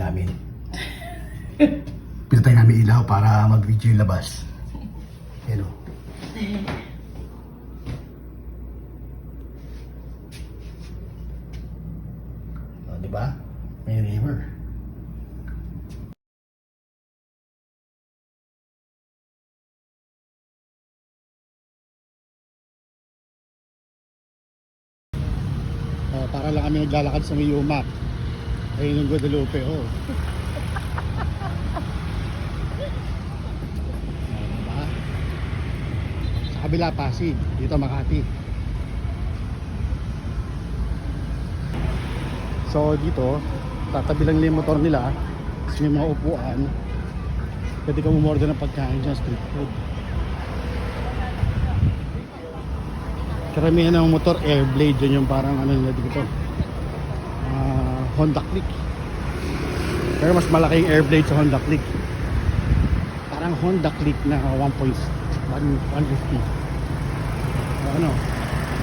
namin. Pinatay namin ilaw para mag-video yung labas. Hello. O, diba? May river. Para lang kami naglalakad sa Mayumak. Ayun yung Guadalupe, oh. Diba? Sa kabila, Pasig. Dito, Makati. So, dito, tatabi lang yung motor nila. Kasi may mga upuan. Pwede ka umorder ng pagkain dyan, street food. Karamihan ng motor Airblade, yun yung parang ano nila dito, Honda Click. Pero mas malaki yung Airblade sa Honda Click. Parang Honda Click na 1.150. Ano,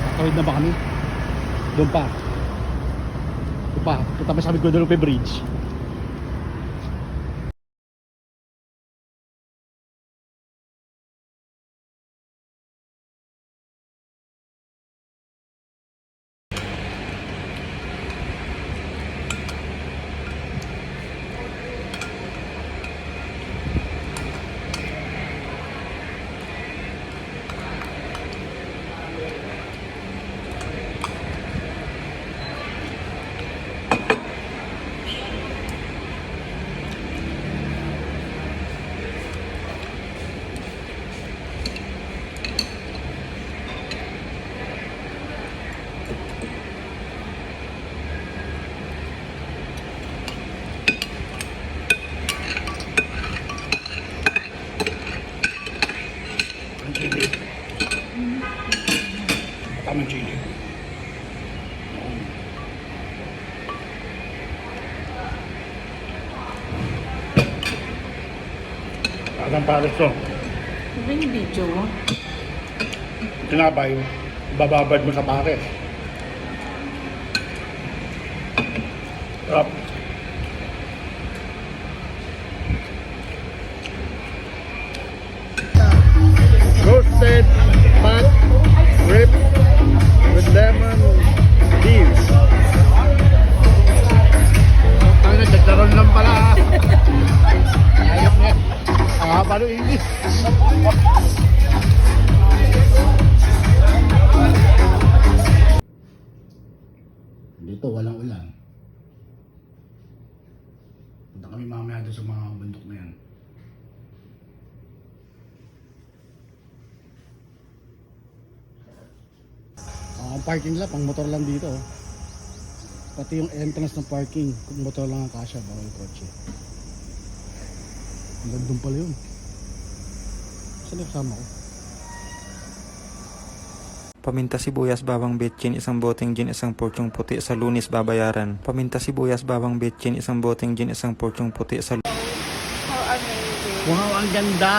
tatawid na ba kami? Doon pa. Punta pa sa Guadalupe Bridge. Tamang chili. Parang pares to. Ano yung video? Tinapay, bababad mo sa pares. Sarap. Roasted fat rib with lemon leaves. Ang nagdagdaron lang pala. Ayok nga. Paano English? Dito walang ulan. Punta kami mamaya doon sa mga bundok na yan. Ang parking lot, pang motor lang dito. Pati yung entrance ng parking, motor lang ang kasya, bawal kotse. Hanggang doon pala yun. Saan yung kasama ko? Paminta sibuyas, bawang betchin, isang boteng gin, isang porsyong puti sa Lunis babayaran. Paminta sibuyas, bawang betchin, isang boteng gin, isang porsyong puti sa How amazing. Wow, ang ganda!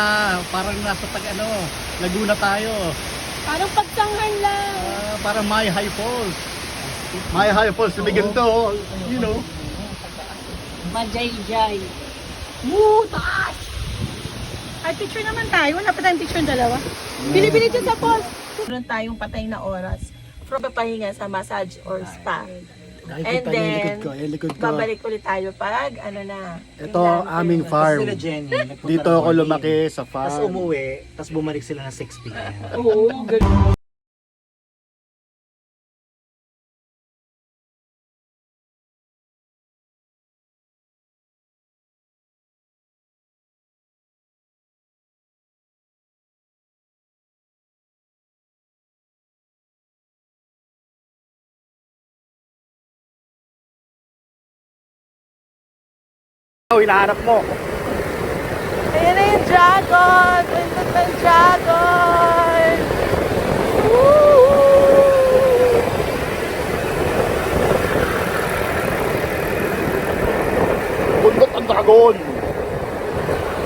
Parang nasa Laguna tayo. Parang pagsanghan lang. Parang My High Falls. My High Falls, bigyan to, you know. Majay-jay. Woo! Taas! Ay, picture naman tayo. Wala pa tayong picture yung dalawa. Bili-bili dyan sa falls. Meron tayong patay na oras from papahinga sa massage or spa. And then, babalik ulit tayo pag ano na. Ito aming farm. Sila Jenny, Dito ako lumaki sa tapos farm. umuwi, tapos bumalik sila na 6 p.m. Oo, ganun. Hinahanap mo. Ayan na yung dragon! Bundok ng dragon! Woo! Bundok ang dragon.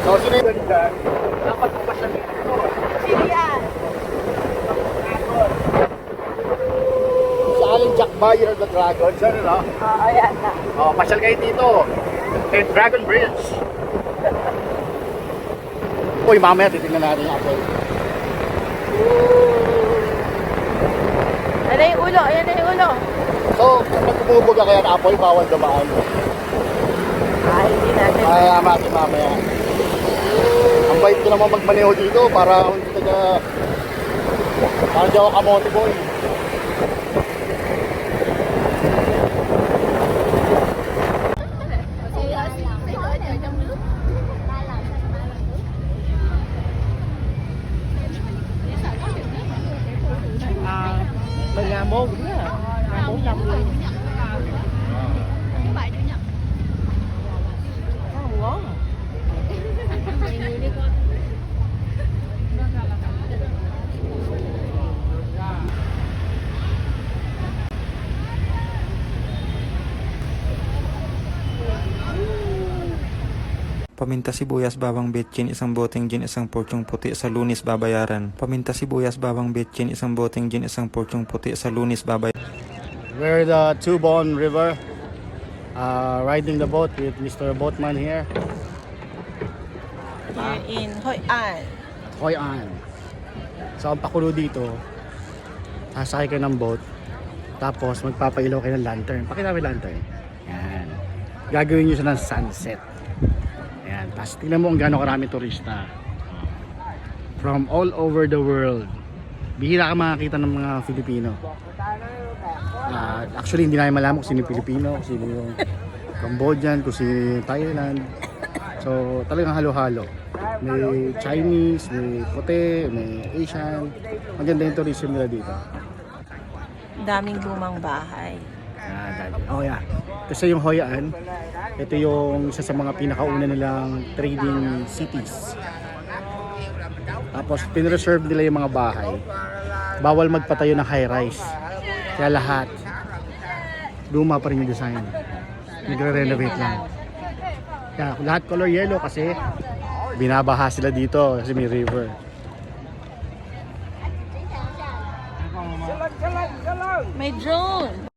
So, sino yung ganda? Dapat pa siya dito. Sino yan? Si Alan Jack Bayer of the Dragon. Siya na, no? Ayan na. Oh, pasyal kayo dito. And Dragon Bridge. Uy, mamaya titignan natin yung apple. Ayan na yung ulo, ayan na yung ulo. So, kapag bumubog ka kaya ng apple, bawal dumaan. Ay, hindi natin. Kaya natin mamaya. Ang bait ko naman magmaneho dito para hindi ka para di ako kamote boy. Mình làm môn cũng là 400 luôn. Ngon. Paminta sibuyas bawang betchin, isang boteng gin, isang porsyong puti sa Lunis babayaran. Paminta sibuyas bawang betchin, isang boteng gin, isang porsyong puti sa Lunis babayaran. We're the Tubon River, riding the boat with Mr. Boatman here. Here in Hoi An. Hoi An. So ang pakulo dito, sasakay kayo ng boat, tapos magpapailaw kayo ng lantern. Pakita mo yung lantern. Yan. Gagawin nyo siya ng sunset. Yan. Tapos tingnan mo kung gaano karami turista. From all over the world. Bihira ka makakita ng mga Filipino. Actually, hindi namin malaman kung sino yung Pilipino, kung sino yung Cambodian, kung sino yung Thailand. So, talagang halo-halo. May Chinese, may puti, may Asian. Maganda yung tourism nila dito. Daming lumang bahay. Oh yeah. Kasi yung Hoi An, ito yung isa sa mga pinakauna nilang trading cities. Tapos pinreserve nila yung mga bahay. Bawal magpatayo ng high-rise. Kaya lahat luma pa rin yung design. Nagre-renovate lang. Kaya lahat color yellow kasi binabaha sila dito kasi may river. May drone.